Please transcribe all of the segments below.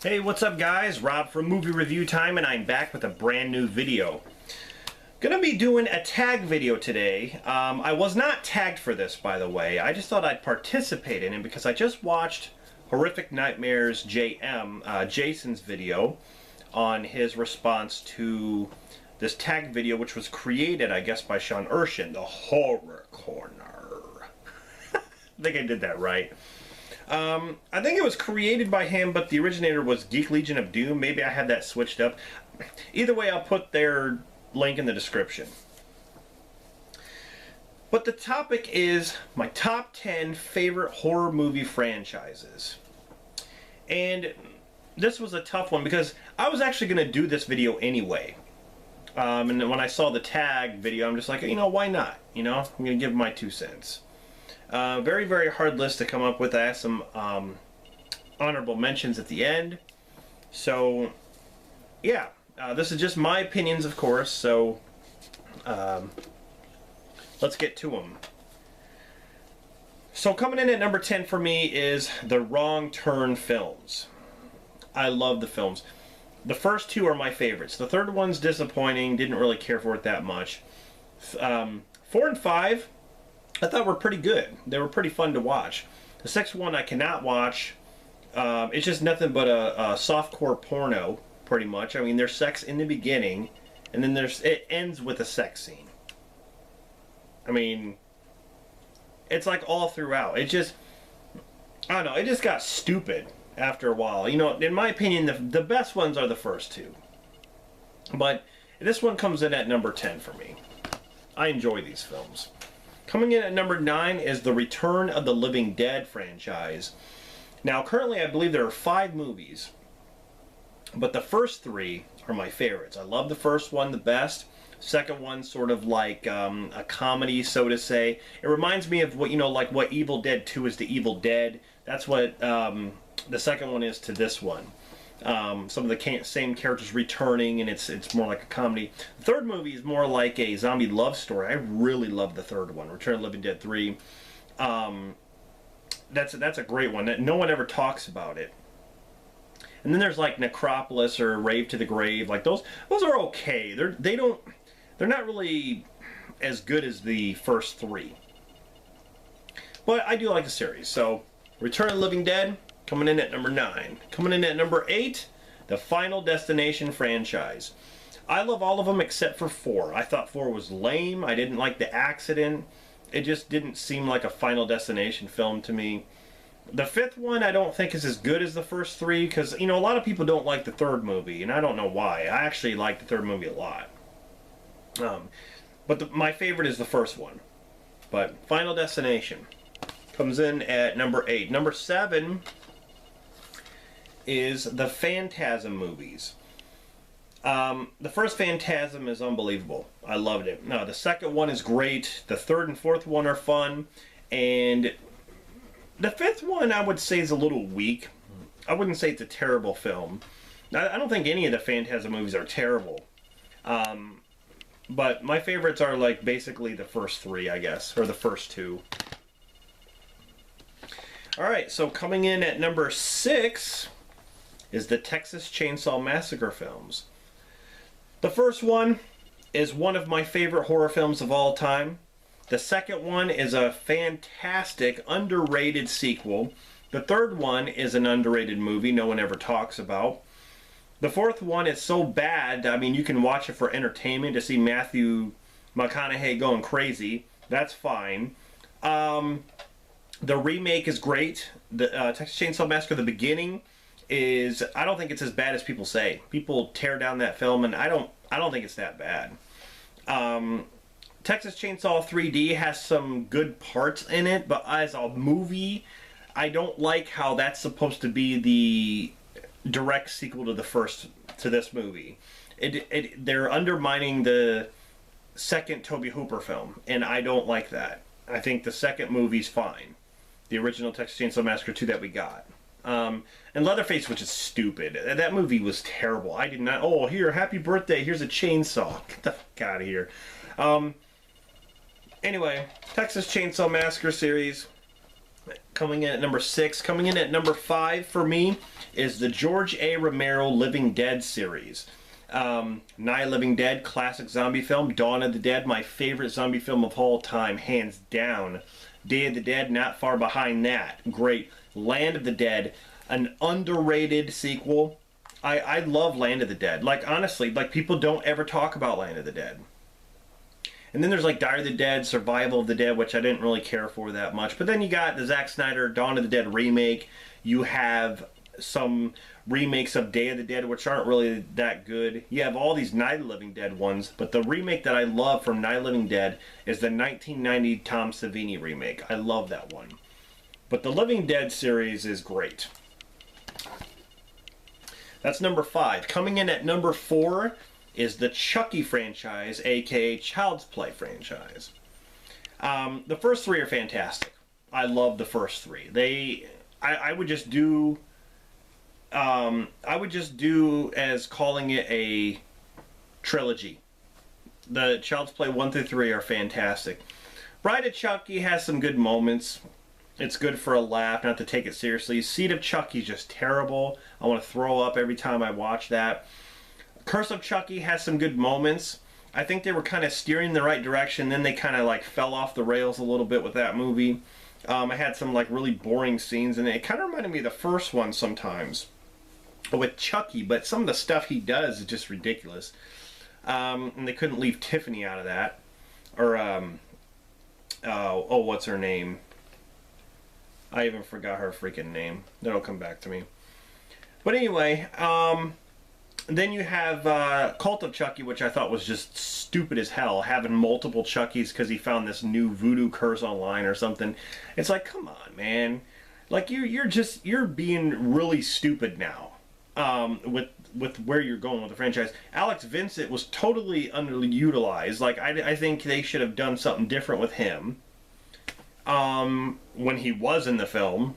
Hey, what's up guys? Rob from Movie Review Time, and I'm back with a brand new video. Gonna be doing a tag video today. I was not tagged for this, by the way. I just thought I'd participate in it because I just watched Horrific Nightmares Jason's video on his response to this tag video, which was created, I guess, by Erschen, the Horror Corner. I think I did that right. I think it was created by him, but the originator was Geek Legion of Doom. Maybe I had that switched up. Either way, I'll put their link in the description. But the topic is my top 10 favorite horror movie franchises. And this was a tough one because I was actually going to do this video anyway. And when I saw the tag video, I'm just like, you know, why not? You know, I'm going to give my 2 cents. Very, very hard list to come up with. I have some honorable mentions at the end. So, yeah, this is just my opinions, of course. So, let's get to them. So, coming in at number 10 for me is the Wrong Turn films. I love the films. The first 2 are my favorites. The third one's disappointing. Didn't really care for it that much. 4 and 5. I thought were pretty good. They were pretty fun to watch. The 6th one I cannot watch. It's just nothing but a softcore porno, pretty much. I mean, there's sex in the beginning, and then it ends with a sex scene. I mean, it's like all throughout. It just, I don't know, it just got stupid after a while. You know, in my opinion, the best ones are the first 2. But this one comes in at number 10 for me. I enjoy these films. Coming in at number 9 is the Return of the Living Dead franchise. Now, currently, I believe there are 5 movies, but the first 3 are my favorites. I love the first one the best. Second one, sort of like a comedy, so to say. It reminds me of what, you know, like what Evil Dead 2 is to Evil Dead. That's what the second one is to this one. Some of the same characters returning, and it's more like a comedy. The third movie is more like a zombie love story. I really love the third one, Return of the Living Dead 3. That's a great one. No one ever talks about it. And then there's like Necropolis or Rave to the Grave. Like those are okay. They're not really as good as the first 3. But I do like the series. So Return of the Living Dead, coming in at number 9. Coming in at number 8, the Final Destination franchise. I love all of them except for 4. I thought 4 was lame. I didn't like the accident. It just didn't seem like a Final Destination film to me. The 5th one I don't think is as good as the first 3 because, you know, a lot of people don't like the 3rd movie, and I don't know why. I actually like the 3rd movie a lot. But my favorite is the first one. But Final Destination comes in at number 8. Number 7 is the Phantasm movies. The first Phantasm is unbelievable. I loved it. No, the second one is great. The 3rd and 4th one are fun. And the 5th one I would say is a little weak. I wouldn't say it's a terrible film. I don't think any of the Phantasm movies are terrible. But my favorites are like basically the first 3, I guess. Or the first 2. Alright, so coming in at number 6 is the Texas Chainsaw Massacre films. The first one is one of my favorite horror films of all time. The second one is a fantastic, underrated sequel. The third one is an underrated movie no one ever talks about. The 4th one is so bad, I mean, you can watch it for entertainment to see Matthew McConaughey going crazy. That's fine. The remake is great. The Texas Chainsaw Massacre, the beginning, is, I don't think it's as bad as people say. People tear down that film, and I don't think it's that bad. Texas Chainsaw 3D has some good parts in it, but as a movie, I don't like how that's supposed to be the direct sequel to this movie. They're undermining the second Tobe Hooper film, and I don't like that. I think the second movie's fine. The original Texas Chainsaw Massacre 2 that we got. And Leatherface, which is stupid. That movie was terrible. I did not... Oh, here, happy birthday. Here's a chainsaw. Get the fuck out of here. Anyway, Texas Chainsaw Massacre series. Coming in at number 6. Coming in at number 5 for me is the George A. Romero Living Dead series. Night of Living Dead, classic zombie film. Dawn of the Dead, my favorite zombie film of all time, hands down. Day of the Dead, not far behind that. Great. Land of the Dead, an underrated sequel. I love Land of the Dead. Like, honestly, like, people don't ever talk about Land of the Dead. And then there's like Die of the Dead, Survival of the Dead, which I didn't really care for that much. But then you got the Zack Snyder Dawn of the Dead remake. You have some remakes of Day of the Dead, which aren't really that good. You have all these Night of the Living Dead ones. But the remake that I love from Night of the Living Dead is the 1990 Tom Savini remake. I love that one. But the Living Dead series is great. That's number 5. Coming in at number 4 is the Chucky franchise, aka Child's Play franchise. The first 3 are fantastic. I love the first 3. I would just do as calling it a trilogy. The Child's Play 1 through 3 are fantastic. Bride of Chucky has some good moments. It's good for a laugh, not to take it seriously. Seed of Chucky is just terrible. I want to throw up every time I watch that. Curse of Chucky has some good moments. I think they were kind of steering in the right direction. Then they kind of like fell off the rails a little bit with that movie. I had some like really boring scenes, and it kind of reminded me of the first one sometimes with Chucky. But some of the stuff he does is just ridiculous. And they couldn't leave Tiffany out of that. Or what's her name? I even forgot her freaking name. That'll come back to me. But anyway, then you have Cult of Chucky, which I thought was just stupid as hell, having multiple Chuckies because he found this new voodoo curse online or something. It's like, come on, man. Like, you're being really stupid now with where you're going with the franchise. Alex Vincent was totally underutilized. Like, I think they should have done something different with him when he was in the film.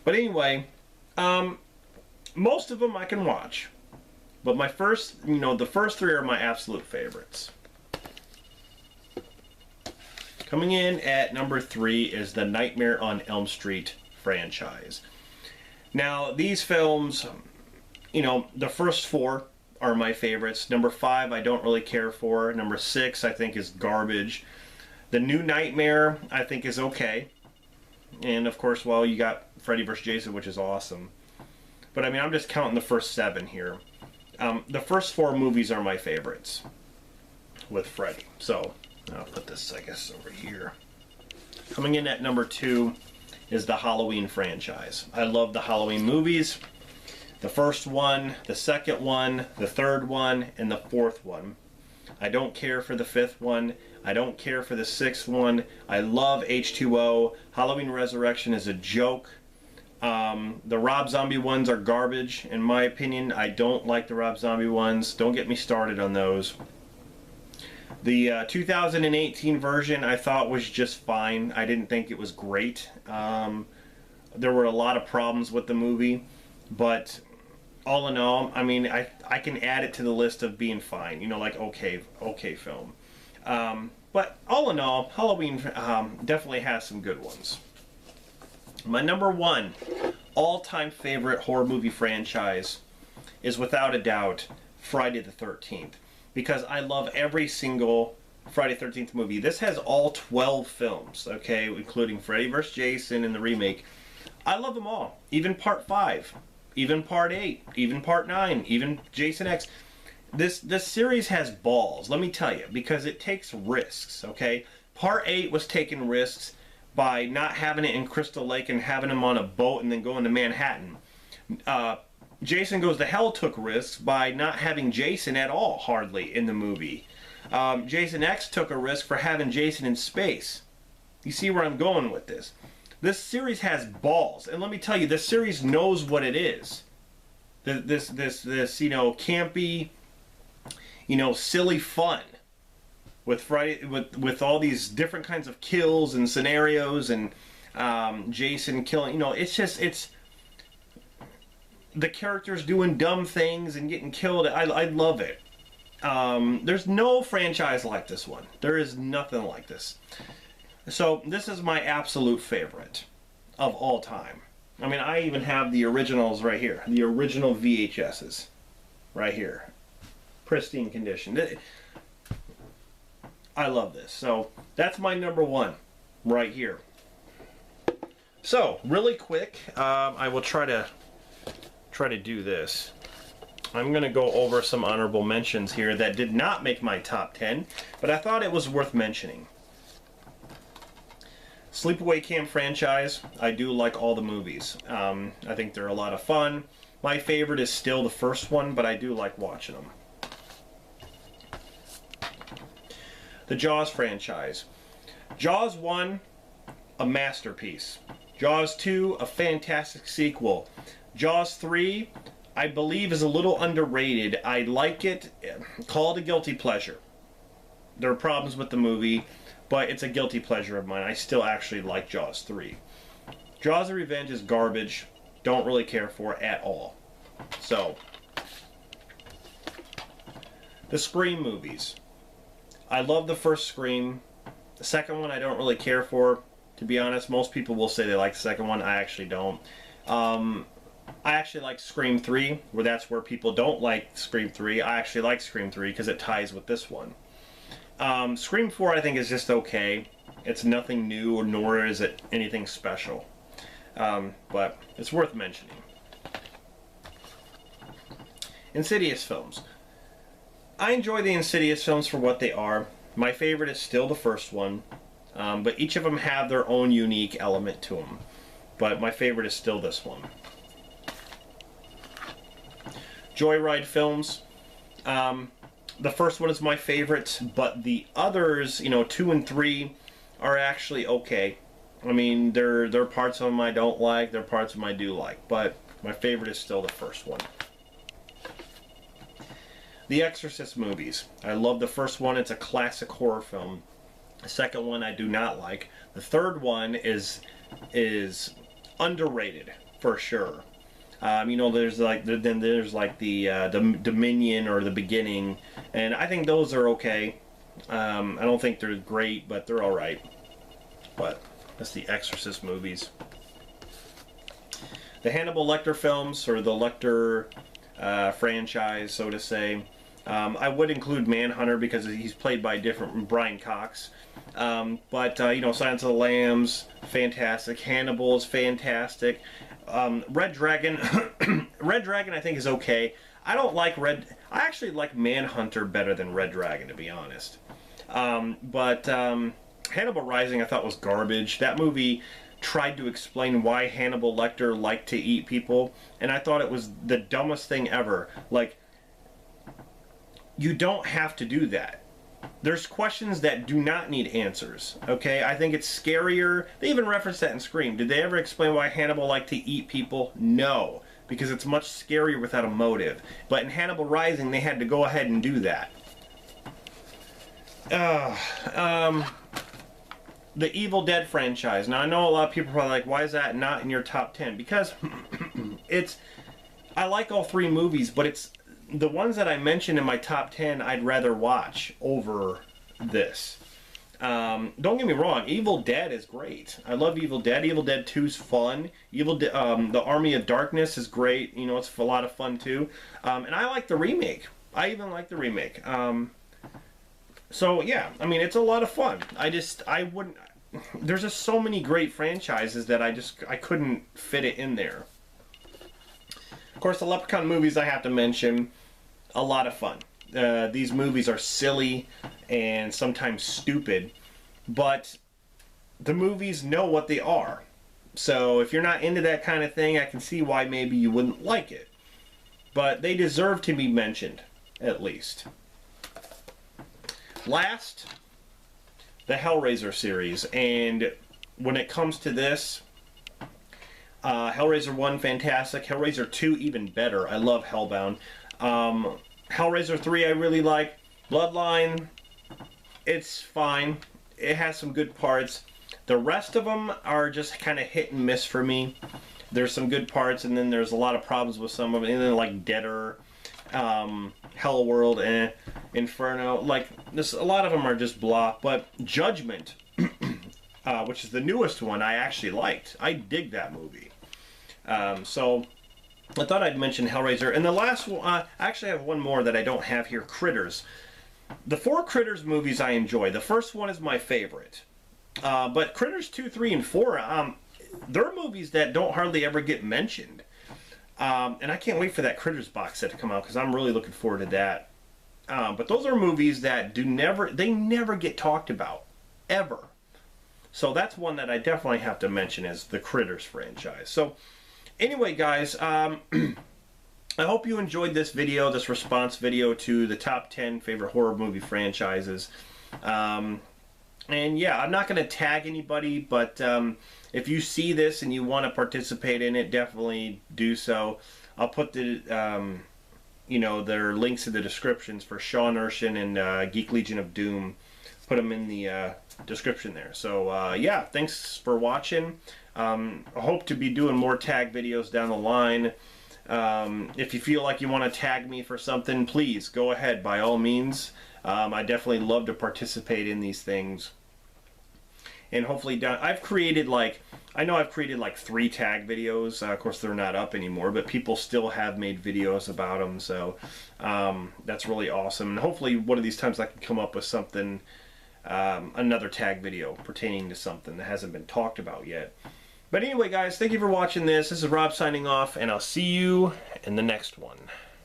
But anyway, most of them I can watch. But my the first 3 are my absolute favorites. Coming in at number 3 is the Nightmare on Elm Street franchise. Now, these films, the first 4 are my favorites. Number 5 I don't really care for. Number 6 I think is garbage. The New Nightmare I think is okay. And of course, well, you got Freddy vs. Jason, which is awesome. But I mean, I'm just counting the first 7 here. The first 4 movies are my favorites with Freddy. So, I'll put this, I guess, over here. Coming in at number 2 is the Halloween franchise. I love the Halloween movies. The first one, the second one, the third one, and the fourth one. I don't care for the 5th one. I don't care for the 6th one. I love H2O. Halloween Resurrection is a joke. The Rob Zombie ones are garbage, in my opinion. I don't like the Rob Zombie ones. Don't get me started on those. The 2018 version I thought was just fine. I didn't think it was great. There were a lot of problems with the movie, but all in all, I mean, I can add it to the list of being fine. Like okay film. But all in all, Halloween definitely has some good ones. My number 1 all-time favorite horror movie franchise is without a doubt Friday the 13th. Because I love every single Friday the 13th movie. This has all 12 films, okay, including Freddy vs. Jason and the remake. I love them all. Even Part 5, even Part 8, even Part 9, even Jason X. This series has balls, let me tell you, because it takes risks, okay? Part 8 was taking risks by not having it in Crystal Lake and having him on a boat and then going to Manhattan. Jason Goes to Hell took risks by not having Jason at all, hardly, in the movie. Jason X took a risk for having Jason in space. You see where I'm going with this? This series has balls, and let me tell you, this series knows what it is. This campy, silly fun with Friday, with all these different kinds of kills and scenarios and Jason killing. It's the characters doing dumb things and getting killed. I love it. There's no franchise like this one. There is nothing like this. So this is my absolute favorite of all time. I mean, I even have the originals right here. The original VHSs right here. Pristine condition. I love this. So that's my number one right here. So really quick, I will try to do this. I'm going to go over some honorable mentions here that did not make my top 10, but I thought it was worth mentioning. Sleepaway Camp franchise, I do like all the movies. I think they're a lot of fun. My favorite is still the first one, but I do like watching them. The Jaws franchise. Jaws 1, a masterpiece. Jaws 2, a fantastic sequel. Jaws 3, I believe, is a little underrated. I like it. Call it a guilty pleasure. There are problems with the movie, but it's a guilty pleasure of mine. I still actually like Jaws 3. Jaws of Revenge is garbage. Don't really care for it at all. So, the Scream movies. I love the first Scream. The second one I don't really care for. To be honest, most people will say they like the second one. I actually don't. I actually like Scream 3, where that's where people don't like Scream 3. I actually like Scream 3 because it ties with this one. Scream 4 I think is just okay. It's nothing new, nor is it anything special. But it's worth mentioning. Insidious films. I enjoy the Insidious films for what they are. My favorite is still the first one. But each of them have their own unique element to them. But my favorite is still this one. Joyride films. The first one is my favorite, but the others, 2 and 3, are actually okay. I mean, there are parts of them I don't like, there are parts of them I do like, but my favorite is still the first one. The Exorcist movies. I love the first one, it's a classic horror film. The second one I do not like. The third one is underrated, for sure. There's like the Dominion or the Beginning, and I think those are okay. I don't think they're great, but they're all right. But that's the Exorcist movies. The Hannibal Lecter films, or the Lecter franchise, so to say. I would include Manhunter because he's played by different Brian Cox. Silence of the Lambs, fantastic. Hannibal is fantastic. Red Dragon, Red Dragon I think is okay. I actually like Manhunter better than Red Dragon, to be honest. Hannibal Rising I thought was garbage. That movie tried to explain why Hannibal Lecter liked to eat people, and I thought it was the dumbest thing ever. Like, you don't have to do that. There's questions that do not need answers, okay? I think it's scarier. They even referenced that in Scream. Did they ever explain why Hannibal liked to eat people? No, because it's much scarier without a motive. But in Hannibal Rising, they had to go ahead and do that. The Evil Dead franchise. Now, I know a lot of people are probably like, why is that not in your top 10? Because I like all three movies, but it's the ones that I mentioned in my top 10 I'd rather watch over this. Don't get me wrong, Evil Dead is great. I love Evil Dead. Evil Dead 2 is fun. The Army of Darkness is great. It's a lot of fun too. And I like the remake. I even like the remake. So yeah, I mean, it's a lot of fun. I wouldn't. There's just so many great franchises that I couldn't fit it in there. Of course, the Leprechaun movies I have to mention, a lot of fun. These movies are silly and sometimes stupid, but the movies know what they are. So if you're not into that kind of thing, I can see why maybe you wouldn't like it. But they deserve to be mentioned, at least. Last, the Hellraiser series. And when it comes to this, Hellraiser 1, fantastic. Hellraiser 2, even better. I love Hellbound. Hellraiser 3, I really like. Bloodline, it's fine. It has some good parts. The rest of them are just kind of hit and miss for me. There's some good parts, and then there's a lot of problems with some of them. And then, like, Deader, Hellworld, Inferno. Like, a lot of them are just blah. But Judgment, which is the newest one, I actually liked. I dig that movie. So I thought I'd mention Hellraiser. And the last one, I actually have one more that I don't have here, Critters. The 4 Critters movies I enjoy. The first one is my favorite. But Critters 2, 3, and 4, they're movies that don't hardly ever get mentioned. And I can't wait for that Critters box set to come out because I'm really looking forward to that. But those are movies that they never get talked about, ever. So that's one that I definitely have to mention is the Critters franchise. So anyway, guys, I hope you enjoyed this video, this response video to the top 10 favorite horror movie franchises. And yeah, I'm not going to tag anybody, but if you see this and you want to participate in it, definitely do so. I'll put the, you know, their links in the descriptions for Sean Erschen and Geek Legion of Doom. Put them in the description there. So yeah, thanks for watching. I hope to be doing more tag videos down the line. If you feel like you want to tag me for something, please go ahead, by all means. I definitely love to participate in these things. And hopefully I've created like 3 tag videos. Of course, they're not up anymore, but people still have made videos about them. So that's really awesome. And hopefully one of these times I can come up with something, another tag video pertaining to something that hasn't been talked about yet. But anyway, guys, thank you for watching this. This is Rob signing off, and I'll see you in the next one.